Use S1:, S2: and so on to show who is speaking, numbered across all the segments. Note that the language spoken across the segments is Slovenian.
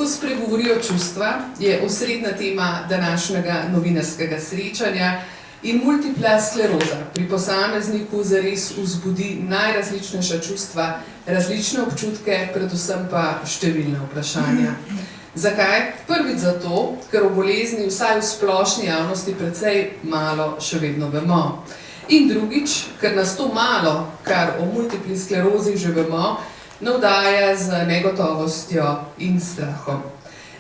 S1: spregovorijo čustva je osrednja tema današnjega novinarskega srečanja in multipla skleroza pri posamezniku zares vzbudi najrazličnejša čustva, različne občutke, predvsem pa številna vprašanja. Zakaj? Prvič zato, ker o bolezni vsaj v splošni javnosti precej malo še vedno vemo. In drugič, ker nas to malo, kar o multipli sklerozi že vemo, navdaja z negotovostjo in strahom.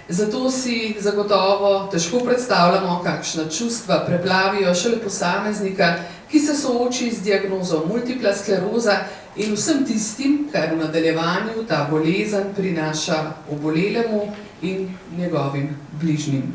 S1: Zato si zagotovo težko predstavljamo, kakšna čustva preplavijo šele posameznika, ki se sooči z diagnozo multipla skleroza in vsem tistim, kar v nadaljevanju ta bolezen prinaša obolelemu in njegovim bližnjim.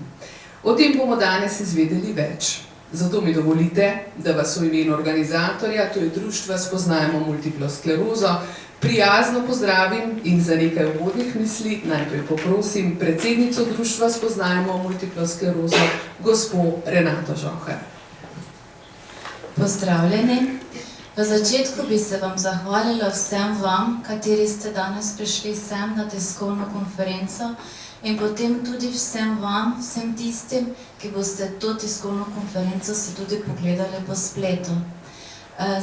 S1: O tem bomo danes izvedeli več. Zato mi dovolite, da vas v imenu organizatorja, to je Društva Spoznajmo multiplo sklerozo, prijazno pozdravim in za nekaj uvodnih misli najprej poprosim predsednico Društva Spoznajmo multiplo sklerozo, gospo Renato Žohar.
S2: Pozdravljeni. V začetku bi se vam zahvalila vsem vam, kateri ste danes prišli sem na tiskovno konferenco in potem tudi vsem vam, vsem tistim, ki boste to tiskovno konferenco si tudi pogledali po spletu.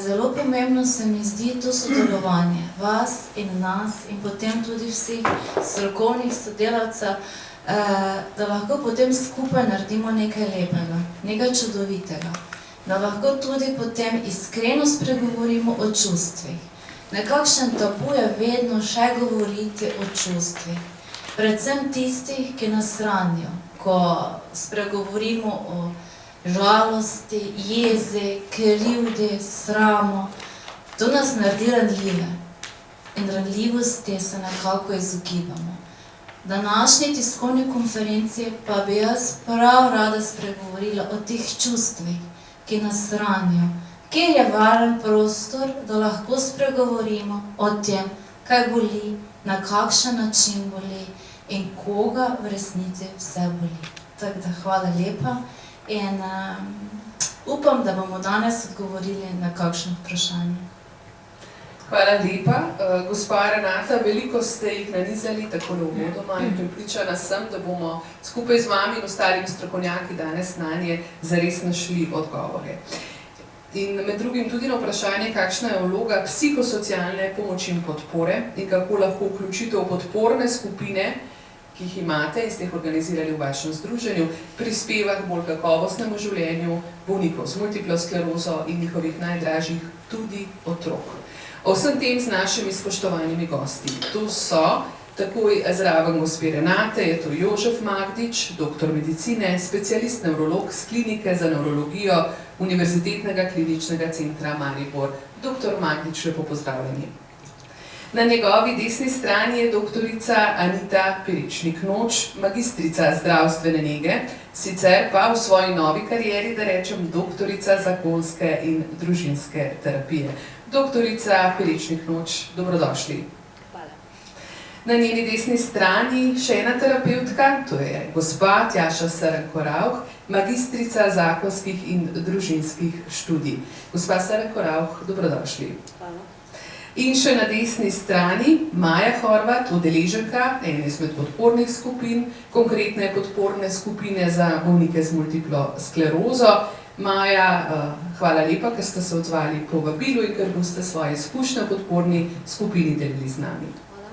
S2: Zelo pomembno se mi zdi to sodelovanje vas in nas in potem tudi vseh strokovnih sodelavcev, da lahko potem skupaj naredimo nekaj lepega, nekaj čudovitega, da lahko tudi potem iskreno spregovorimo o čustvih. Nekakšen tabu je vedno še govoriti o čustvih, predvsem tistih, ki nas ranijo, ko spregovorimo o žalosti, jezi, krivdi, sramu. To nas naredi ranljive in ranljivosti se nekako izogibamo. Današnji tiskovni konferenci pa bi jaz prav rada spregovorila o teh čustvih, ki nas ranijo, kjer je varen prostor, da lahko spregovorimo o tem, kaj boli, na kakšen način boli in koga v resnici vse boli. Tako da hvala lepa. In upam, da bomo danes odgovorili na kakšno vprašanje.
S1: Hvala lepa. Gospa Renata, veliko ste jih nanizali takole uvodoma in prepričana sem, da bomo skupaj z vami in ostalimi strokovnjaki danes nanje zares našli odgovore. In med drugim tudi na vprašanje, kakšna je vloga psihosocialne pomoči in podpore in kako lahko vključitev podporne skupine, ki jih imate in ste jih organizirali v vašem združenju, prispeva k bolj kakovostnemu življenju bolnikov z multiplo sklerozo in njihovih najdražjih, tudi otrok. O vsem tem z našimi spoštovanimi gosti. Tu so takoj zraven gospe Renate, je to Jožef Magdič, doktor medicine, specialist nevrolog z klinike za nevrologijo Univerzitetnega kliničnega centra Maribor. Doktor Magdič, lepo pozdravljeni. Na njegovi desni strani je doktorica Anita Peričnik-Noč, magistrica zdravstvene nege, sicer pa v svoji novi karieri, da rečem, doktorica zakonske in družinske terapije. Doktorica Peričnik-Noč, dobrodošli.
S3: Hvala.
S1: Na njeni desni strani še ena terapevtka, to je gospa Tjaša Srnko-Rauch, magistrica zakonskih in družinskih študij. Gospa Srnko-Rauch, dobrodošli.
S3: Hvala.
S1: In še na desni strani Maja Horvat, udeleženka ene izmed podpornih skupin, konkretne podporne skupine za bolnike z multiplo sklerozo. Maja, hvala lepa, ker ste se odzvali po vabilu in ker boste svoje izkušnje v podporni skupini delili z nami.
S3: Hvala.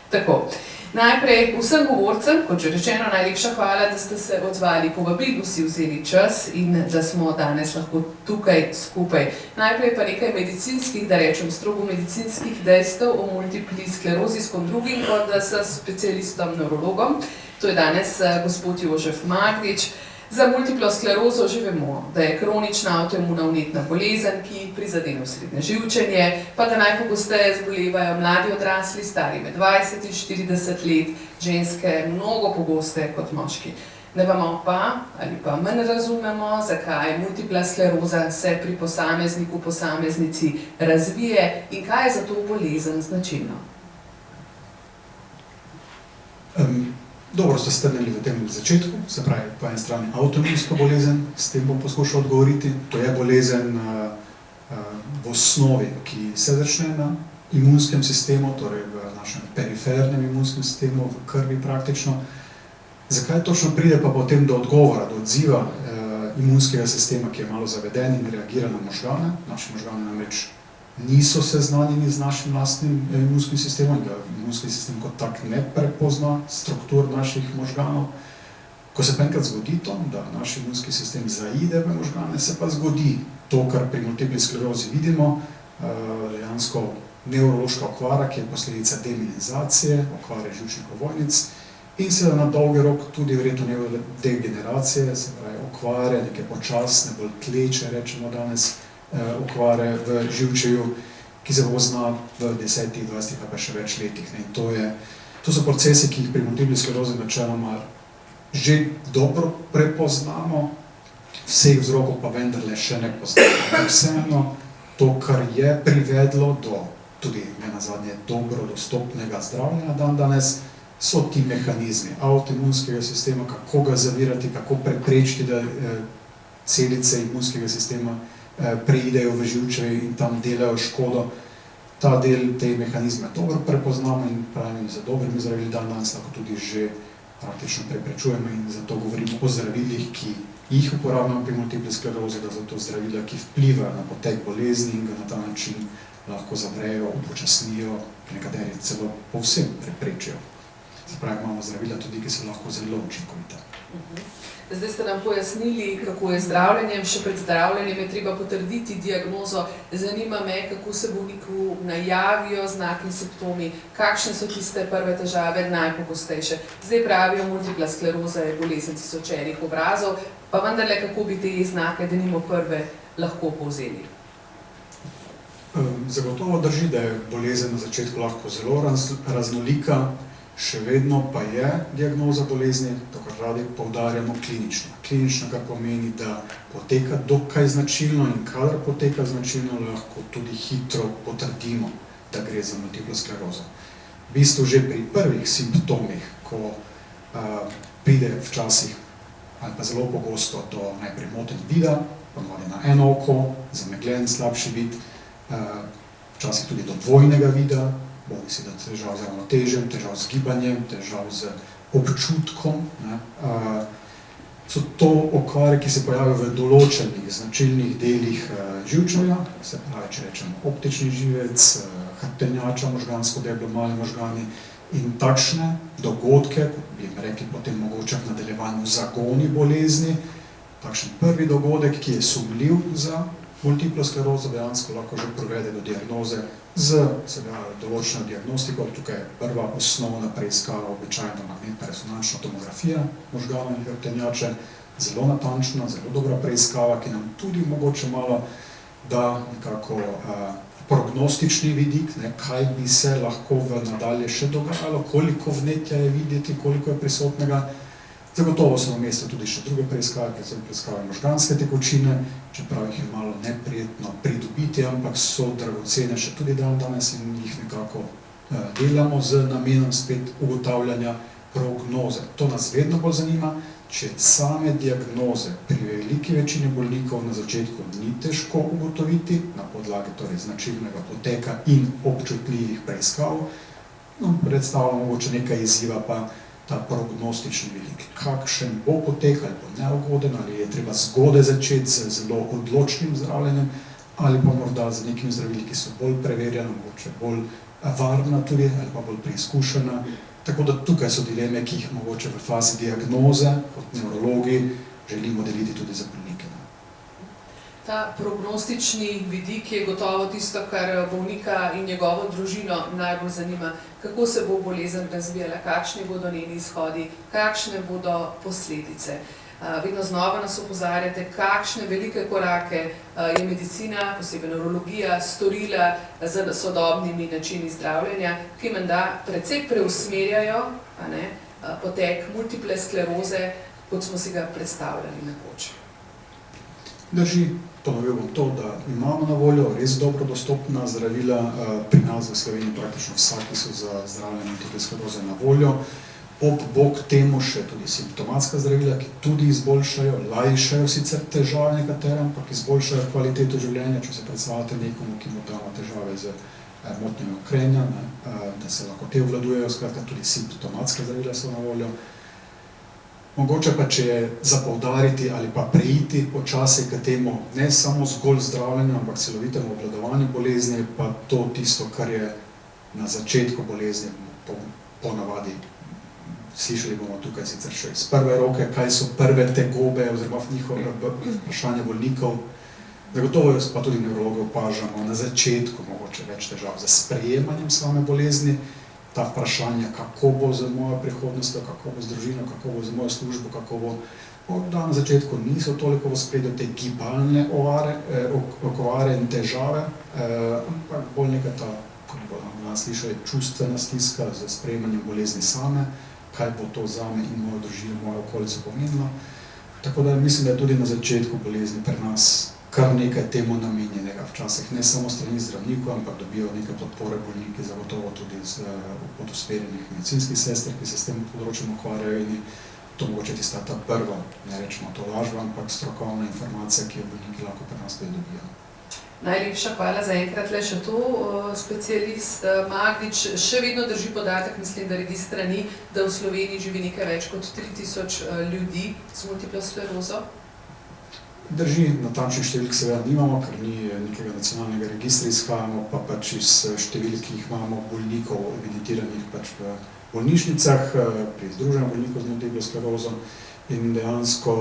S1: Tako. Najprej vsem govorcem, kot že rečeno, najlepša hvala, da ste se odzvali po vabilu, si vzeli čas in da smo danes lahko tukaj skupaj. Najprej pa nekaj medicinskih, da rečem strogo medicinskih dejstev o multipli sklerozi s kom drugim kot s specialistom nevrologom. To je danes gospod Jožef Magdič. Za multiplo sklerozo že vemo, da je kronična avtoimuna vnetna bolezen, ki prizadene srednje živčenje, pa da najpogosteje zbolevajo mladi odrasli, stari med 20 in 40 let, ženske mnogo pogosteje kot moški. Ne vemo pa, ali pa manj razumemo, zakaj multipla skleroza se pri posamezniku, posameznici razvije in kaj je za to bolezen značilno.
S4: Dobro ste strnili v tem začetku, se pravi po eni strani avtoimunska bolezen, s tem bom poskušal odgovoriti. To je bolezen v osnovi, ki se začne na imunskem sistemu, torej v našem perifernem imunskem sistemu, v krvi praktično. Zakaj točno pride pa potem do odgovora, do odziva imunskega sistema, ki je malo zaveden in reagira na možgane? Naši možgane namreč niso seznanjeni z našim lastnim imunskim sistemom, da imunski sistem kot tak ne prepozna struktur naših možganov. Ko se pa enkrat zgodi to, da naš imunski sistem zaide v možgane, se pa zgodi to, kar pri multipli sklerozi vidimo, dejansko nevrološka okvara, ki je posledica demilinizacije, okvare živčnih ovojnic in seveda na dolgi rok tudi verjetno degeneracije, se pravi okvare, neke počasne, bolj tleče, rečemo danes, okvare v živčeju, ki se pozna v 10, 20 pa še več letih. In to so procesi, ki jih pri multipli sklerozi načeloma že dobro prepoznamo, vseh vzrokov pa vendarle še ne poznamo. Vseeno to, kar je privedlo do tudi nenazadnje dobro dostopnega zdravljenja danes, so ti mehanizmi avtoimunskega sistema, kako ga zavirati, kako preprečiti, da celice imunskega sistema preidejo v živčevje in tam delajo škodo. Ta del, te mehanizme dobro prepoznamo in pravim, za dobrimi zdravili danes lahko tudi že praktično preprečujemo in zato govorimo o zdravilih, ki jih uporabljamo pri multipli sklerozi, da so to zdravila, ki vplivajo na potek bolezni in ga na ta način lahko zavrejo, upočasnijo, nekateri celo povsem preprečijo. Se pravi, imamo zdravila tudi, ki so lahko zelo učinkovita.
S1: Zdaj ste nam pojasnili, kako je zdravljenjem, še pred zdravljenjem je treba potrditi diagnozo. Zanima me, kako se bolniku najavijo znaki in simptomi, kakšne so tiste prve težave, najpogostejše. Zdaj pravijo, multipla skleroza je bolezen tisočerih obrazov, pa vendarle, kako bi te znake, denimo prve, lahko povzeli?
S4: Zagotovo drži, da je bolezen na začetku lahko zelo raznolika, še vedno pa je diagnoza bolezni, to kar radi poudarjamo, klinična. Klinična, kar pomeni, da poteka dokaj značilno in kadar poteka značilno, lahko tudi hitro potrdimo, da gre za multiplo sklerozo. V bistvu že pri prvih simptomih, ko pride včasih ali pa zelo pogosto do najprej motenj vida, ponovadi na eno oko, zamegljen, slabši vid, včasih tudi do dvojnega vida, bodisi da težav z ravnotežjem, težav z gibanjem, težav z občutkom. So to okvare, ki se pojavijo v določenih značilnih delih živčevja, se pravi, če rečemo optični živec, hrbtenjača, možgansko deblo, mali možgani in takšne dogodke, kot bi jim rekli potem mogoče v nadaljevanju zagoni bolezni, takšen prvi dogodek, ki je sumljiv za multiplo sklerozo, dejansko lahko že provede do diagnoze z določeno diagnostiko. Tukaj je prva osnovna preiskava, običajno magnetna resonančna tomografija možganov in hrbtenjače, zelo natančna, zelo dobra preiskava, ki nam tudi mogoče malo da nekako prognostični vidik, kaj bi se lahko v nadalje še dogajalo, koliko vnetja je videti, koliko je prisotnega. Zagotovo so na mestu tudi še druge preiskave, ki so preiskave možganske tekočine, čeprav jih je malo neprijetno pridobiti, ampak so dragocene še tudi danes in jih nekako delamo z namenom spet ugotavljanja prognoze. To nas vedno bolj zanima, če same diagnoze pri veliki večini bolnikov na začetku ni težko ugotoviti, na podlagi torej značilnega poteka in občutljivih preiskav, predstavljamo mogoče nekaj izziva pa ta prognostični vidik. Kakšen bo potek, ali bo neugoden, ali je treba zgodaj začeti z zelo odločnim zdravljenjem, ali pa morda z nekimi zdravili, ki so bolj preverjena, mogoče bolj varna tudi, ali pa bolj preizkušena. Tako da tukaj so dileme, ki jih mogoče v fazi diagnoze, kot nevrologi, želimo deliti tudi za bolnike.
S1: Ta prognostični vidik je gotovo tisto, kar bolnika in njegovo družino najbolj zanima. Kako se bo bolezen razvijala, kakšni bodo njeni izhodi, kakšne bodo posledice. Vedno znova nas opozarjate, kakšne velike korake je medicina, posebej nevrologija, storila z sodobnimi načini zdravljenja, ki menda precej preusmerjajo potek multiple skleroze, kot smo si ga predstavljali nekoč.
S4: Drži, ponovil bom to, da imamo na voljo res dobro dostopna zdravila, pri nas v Sloveniji praktično vsaki so za zdravljenje multiple skleroze na voljo. Ob bok temu še tudi simptomatska zdravila, ki tudi izboljšajo, lajšajo sicer težave nekatere, ampak izboljšajo kvaliteto življenja, če se predstavljate nekomu, ki morda ima težave z motnje mokrenja, da se lahko te obvladujejo, skratka tudi simptomatske zdravila so na voljo. Mogoče pa, če je za poudariti ali pa preiti počasi k temu ne samo zgolj zdravljenju, ampak celovitemu obvladovanju bolezni, pa to tisto, kar je na začetku bolezni, ponavadi slišali bomo tukaj sicer še iz prve roke, kaj so prve tegobe oziroma njihove vprašanja bolnikov. Zagotovo pa tudi nevrologe opažamo na začetku mogoče več težav za sprejemanjem same bolezni, ta vprašanja, kako bo z mojo prihodnostjo, kako bo z družino, kako bo z mojo službo, kako bo, morda na začetku niso toliko v ospredju te gibalne okvare in težave, ampak bolj neka ta, kot bomo danes slišali, čustvena stiska z sprejemanjem bolezni same, kaj bo to zame in mojo družino, mojo okolico pomenilo. Tako da mislim, da je tudi na začetku bolezni pri nas kar nekaj temu namenjenega, včasih ne samo strani zdravnikov, ampak dobijo nekaj podpore bolniki, zagotovo tudi od usmerjenih medicinskih sester, ki se s tem področjem ukvarjajo in to mogoče tista ta prva, ne rečemo tolažba, ampak strokovna informacija, ki jo bolniki lahko pri nas tudi dobijo.
S1: Najlepša hvala za enkrat le še to, specialist Magdič. Še vedno drži podatek, mislim, da registra ni, da v Sloveniji živi nekaj več kot 3000 ljudi z multiplo sklerozo.
S4: Drži, natančnih številk seveda nimamo, ker ni nekega nacionalnega registra, izhajamo pa pač iz številk, ki jih imamo bolnikov evidentiranih pač v bolnišnicah, pri združenju bolnikov z multiplo sklerozo in dejansko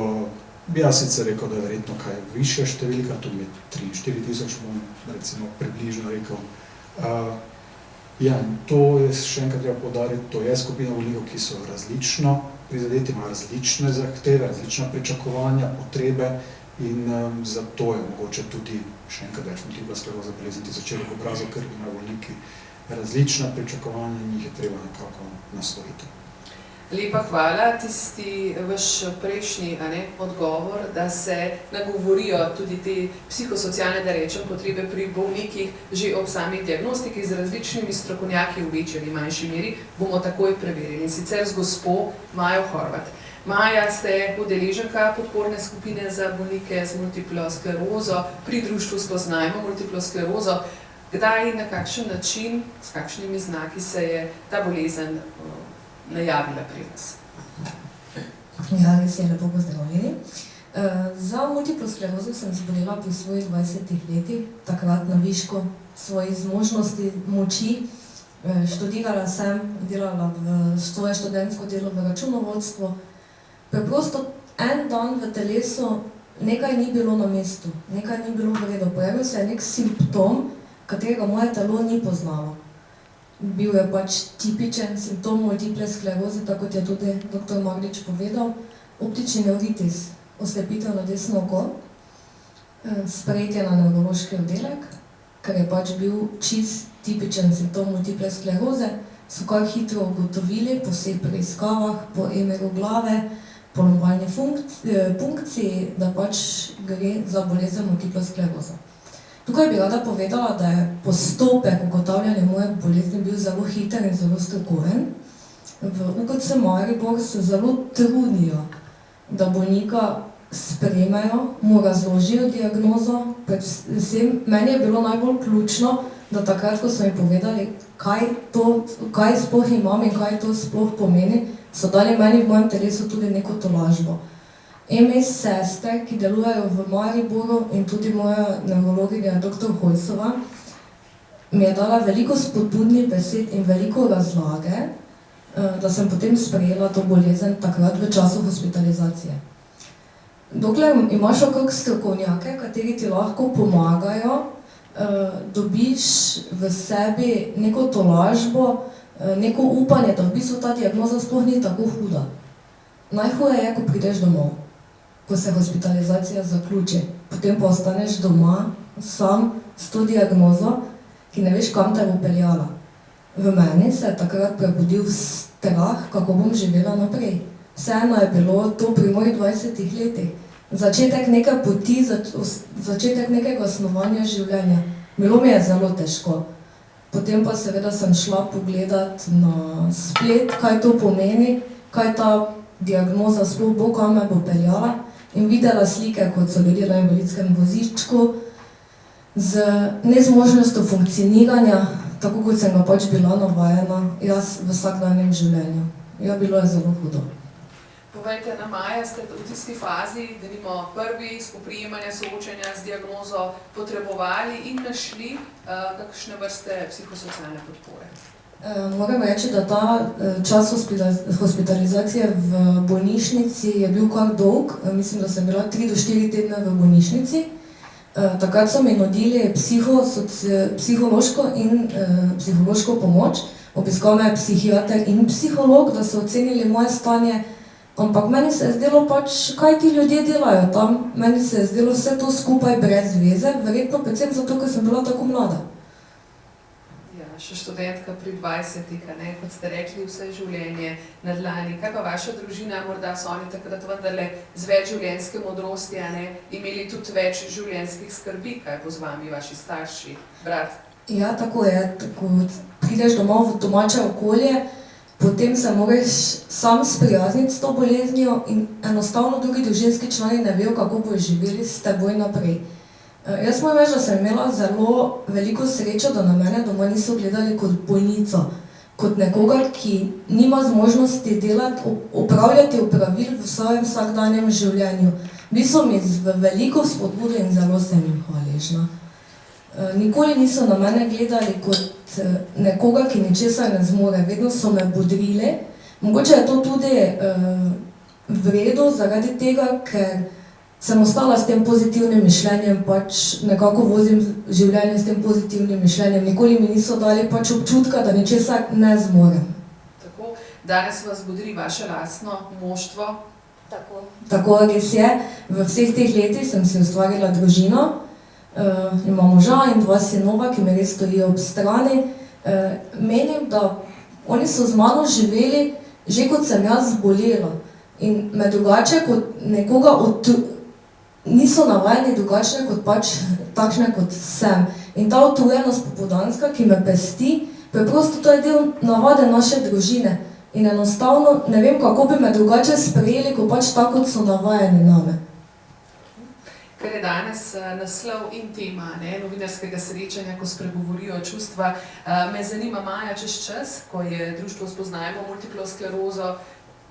S4: bi jaz sicer rekel, da je verjetno kaj višja številka, tu je 3-4 tisoč, bom recimo približno rekel. Ja, to je še enkrat treba poudariti, to je skupina bolnikov, ki so različno prizadeti, imajo različne zahteve, različna pričakovanja, potrebe in zato je mogoče tudi še enkrat več multipla skleroza bolezen tisočerih obrazov, ker imajo bolniki različna pričakovanja in jih je treba nekako nasloviti.
S1: Lepa hvala, tisti vaš prejšnji odgovor, da se nagovorijo tudi te psihosocialne, da rečem, potrebe pri bolnikih že ob sami diagnostiki z različnimi strokovnjaki v večji ali manjši meri, bomo takoj preverili. In sicer z gospo Majo Horvat. Maja, ste udeleženka podporne skupine za bolnike z multiplo sklerozo pri društvu Spoznajmo multiplo sklerozo. Kdaj in na kakšen način, s kakšnimi znaki se je ta bolezen najavila pri vas?
S3: Ja, res je, lepo pozdravljeni. Za multiplo sklerozo sem zbolela pri svojih 20 letih, takrat na višku svojih zmožnosti, moči. Študirala sem, delala v svoje študentsko delo v računovodstvu. Preprosto en dan v telesu nekaj ni bilo na mestu, nekaj ni bilo v redu. Pojavil se je nek simptom, katerega moje telo ni poznalo. Bil je pač tipičen simptom multiple skleroze, tako kot je tudi dr. Magdič povedal, optični nevritis, oslepitev na desno oko, sprejetje na nevrološki oddelek, ker je pač bil čist tipičen simptom multiple skleroze, so kar hitro ugotovili po vseh preiskavah, po MR-u glave, po lumbalni punkciji, da pač gre za bolezen multiplo sklerozo. Tukaj bi rada povedala, da je postopek ugotavljanja moje bolezni bil zelo hiter in zelo strokoven. V UKC Maribor se zelo trudijo, da bolnika sprejmejo, mu razložijo diagnozo. Meni je bilo najbolj ključno, da takrat, ko so mi povedali, kaj sploh imam in kaj to sploh pomeni, so dali meni v mojem telesu tudi neko tolažbo. MS sester, ki delujejo v Mariboru in tudi moja nevrologinja dr. Hojsova, mi je dala veliko spodbudnih besed in veliko razlage, da sem potem sprejela to bolezen takrat v času hospitalizacije. Dokler imaš okrog strokovnjake, kateri ti lahko pomagajo, dobiš v sebi neko tolažbo, neko upanje, da v bistvu ta diagnoza sploh ni tako huda. Najhuje je, ko prideš domov, ko se hospitalizacija zaključi. Potem pa ostaneš doma, sam, s to diagnozo, ki ne veš, kam te bo peljala. V meni se je takrat prebudil strah, kako bom živela naprej. Vseeno je bilo to pri mojih 20 letih. Začetek neke poti, začetek nekega snovanja življenja. Bilo mi je zelo težko. Potem pa seveda sem šla pogledat na splet, kaj to pomeni, kaj ta diagnoza sploh bo, kam me bo peljala. In videla slike, kot so ljudje na invalidskem vozičku, z nezmožnostjo funkcioniranja, tako kot sem ga pač bila navajena, jaz v vsakdanjem življenju. Ja, bilo je zelo hudo.
S1: Povejte, na Maja ste v tisti fazi, da nimo prvi spoprijemanja, soočanja z diagnozo potrebovali in našli kakšne vrste psihosocialne podpore.
S3: Moram reči, da ta čas hospitalizacije v bolnišnici je bil kar dolg. Mislim, da sem bila 3 do 4 tedne v bolnišnici. Takrat so mi nudili psihološko pomoč. Obiskal me je psihiater in psiholog, da so ocenili moje stanje. Ampak meni se je zdelo pač, kaj ti ljudje delajo tam. Meni se je zdelo vse to skupaj brez veze. Verjetno predvsem zato, ker sem bila tako mlada.
S1: Še študentka pri 20-ih, kot ste rekli, vse življenje na dlani. Kaj pa vaša družina, morda so oni takrat vendarle z več življenjske modrosti, imeli tudi več življenjskih skrbi, kaj bo z vami, vaši starši, brat?
S3: Ja, tako je. Ko prideš domov v domače okolje, potem se moraš sam sprijazniti s to boleznijo in enostavno drugi družinski člani ne vejo, kako bojo živeli s teboj naprej. Jaz moram reči, da sem imela zelo veliko srečo, da na mene doma niso gledali kot bolnico, kot nekoga, ki nima zmožnosti opravljati opravil v svojem vsakdanjem življenju. Bili so mi veliko spodbude in zelo sem jim hvaležna. Nikoli niso na mene gledali kot nekoga, ki ničesar ne zmore, vedno so me bodrili. Mogoče je to tudi v redu zaradi tega, ker sem ostala s tem pozitivnim mišljenjem, pač nekako vozim življenje s tem pozitivnim mišljenjem. Nikoli mi niso dali pač občutka, da ničesar ne zmorem.
S1: Tako, danes vas bodri vaše lastno moštvo?
S3: Tako res je. V vseh teh letih sem si ustvarila družino. Imam moža in 2 sinova, ki mi res stojijo ob strani. Menim, da oni so z mano živeli, že kot sem jaz zbolela. In me drugače kot nekoga niso navajeni drugačne kot pač takšne kot sem. In ta utrujenost popoldanska, ki me pesti, preprosto to je del navade naše družine. In enostavno ne vem, kako bi me drugače sprejeli, kot pač tako, kot so navajeni name.
S1: Ker je danes naslov in tema novinarskega srečanja, ko spregovorijo čustva, me zanima, Maja, čez čas, ko je društvo Spoznajmo multiplo sklerozo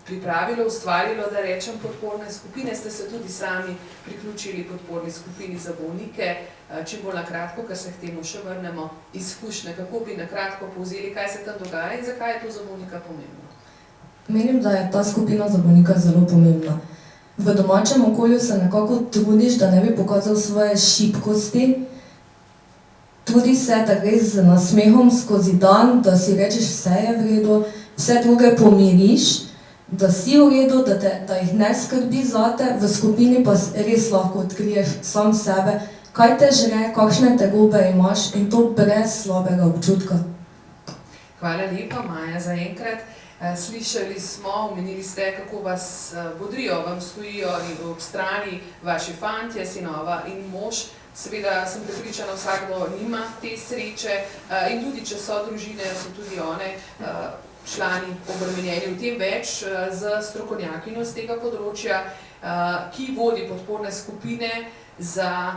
S1: pripravilo, ustvarilo, da rečem, podporne skupine, ste se tudi sami priključili podporni skupini za bolnike. Čim bolj na kratko, ker se k temu še vrnemo, izkušnje, kako bi na kratko povzeli, kaj se tam dogaja in zakaj je to za bolnika pomembno?
S3: Menim, da je ta skupina za bolnika zelo pomembna. V domačem okolju se nekako trudiš, da ne bi pokazal svoje šibkosti. Trudiš se, da greš z nasmehom skozi dan, da si rečeš, vse je v redu, vse druge pomiriš, da si v redu, da jih ne skrbi zate, v skupini pa res lahko odkriješ sam sebe, kaj te žre, kakšne tegobe imaš in to brez slabega občutka.
S1: Hvala lepa, Maja, za enkrat. Slišali smo, omenili ste, kako vas bodrijo, vam stojijo ob strani vaši fantje, sinova in mož. Seveda sem prepričana, vsakdo nima te sreče in tudi, če so družine, so tudi one člani obremenjeni, v tem več z strokovnjakinjo z tega področja, ki vodi podporne skupine za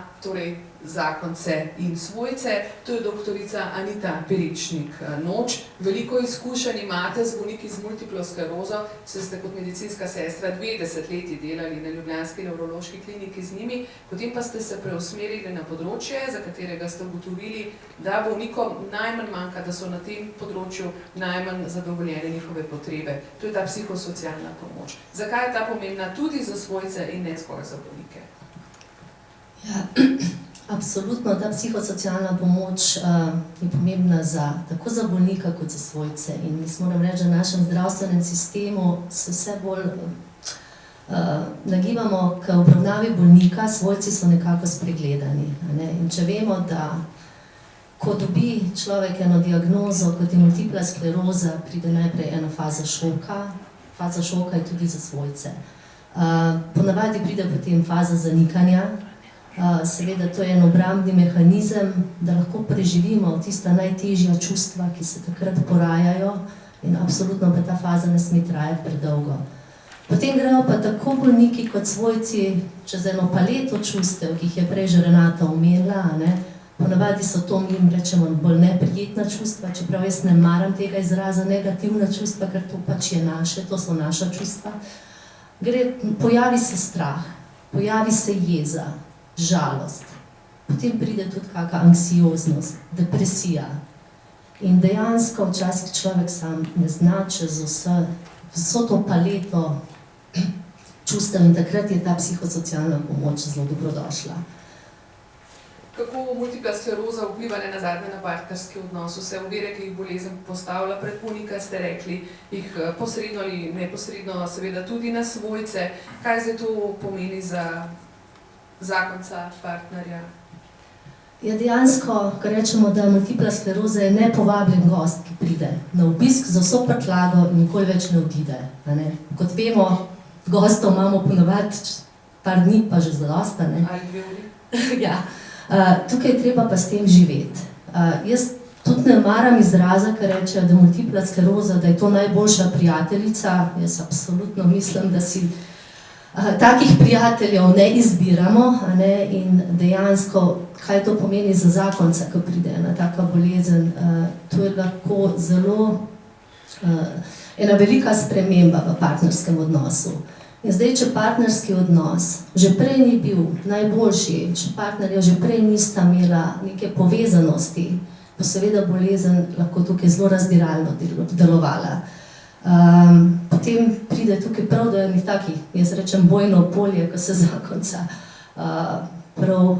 S1: zakonce in svojce. To je doktorica Anita Peričnik-Noč. Veliko izkušenj imate z bolniki z multiplo sklerozo, ste kot medicinska sestra 2 desetletji delali na ljubljanski nevrološki kliniki z njimi, potem pa ste se preusmerili na področje, za katerega ste ugotovili, da bolnikom najmanj manjka, da so na tem področju najmanj zadovoljene njihove potrebe. To je ta psihosocialna pomoč. Zakaj je ta pomembna tudi za svojce in ne skoraj za bolnike?
S5: Ja, absolutno, ta psihosocialna pomoč je pomembna tako za bolnika kot za svojce. In moram reči, da v našem zdravstvenem sistemu se vse bolj nagibamo k obravnavi bolnika, svojci so nekako spregledani. In če vemo, da ko dobi človek eno diagnozo, kot je multipla skleroza, pride najprej ena faza šoka. Faza šoka je tudi za svojce. Ponavadi pride potem faza zanikanja. Seveda to je en obrambni mehanizem, da lahko preživimo tista najtežja čustva, ki se takrat porajajo in absolutno pa ta faza ne sme trajati predolgo. Potem grejo pa tako bolniki kot svojci čez eno paleto čustev, ki jih je prej že Renata omenila, Ponavadi so to, mi jim rečemo, bolj neprijetna čustva, čeprav jaz ne maram tega izraza negativna čustva, ker to pač je naše, to so naša čustva. Pojavi se strah, pojavi se jeza, žalost, potem pride tudi kakšna anksioznost, depresija. In dejansko včasih človek sam ne zna čez vso to paleto čustev in takrat je ta psihosocialna pomoč zelo dobrodošla.
S1: Kako multipla skleroza vpliva ne nazadnje na partnerski odnos? Vse ovire, ki jih bolezen postavlja pred bolnika, ste rekli, jih posredno ali neposredno seveda tudi na svojce. Kaj zdaj to pomeni za zakonca, partnerja?
S5: Ja, dejansko, ko rečemo, da multipla skleroza je nepovabljen gost, ki pride na obisk za vso prtljago in nikoli več ne odide. Kot vemo, gostov imamo ponavadi par dni, pa že zadosta.
S1: Ali 2 uri?
S5: Ja. Tukaj je treba pa s tem živeti. Jaz tudi ne maram izraza, ki rečejo, da multipla skleroza, da je to najboljša prijateljica. Jaz absolutno mislim, da si takih prijateljev ne izbiramo, in dejansko, kaj to pomeni za zakonca, ko pride ena taka bolezen, to je lahko zelo ena velika sprememba v partnerskem odnosu. In zdaj, če partnerski odnos že prej ni bil najboljši, če partnerja že prej nista imela neke povezanosti, bo seveda bolezen lahko tukaj zelo razdiralno delovala. Potem pride tukaj prav do enih takih, jaz rečem, bojno polje, ko se zakonca prav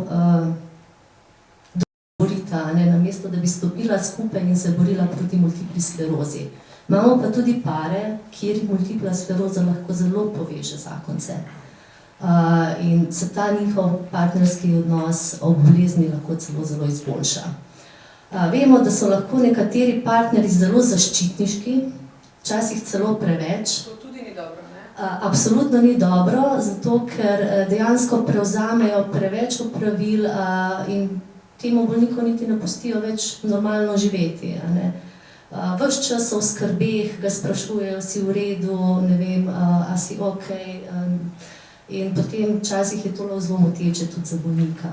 S5: borita, namesto da bi stopila skupaj in se borila proti multipli sklerozi. Imamo pa tudi pare, kjer multipla skleroza lahko zelo poveže zakonce. In se ta njihov partnerski odnos ob bolezni lahko celo zelo izboljša. Vemo, da so lahko nekateri partnerji zelo zaščitniški, včasih celo preveč.
S1: To tudi ni dobro, ne?
S5: Absolutno ni dobro, zato ker dejansko prevzamejo preveč opravil in temu bolniku niti ne pustijo več normalno živeti. Ves čas so v skrbeh, ga sprašujejo, si v redu, ne vem, a si ok. In potem včasih je to zelo moteče tudi za bolnika.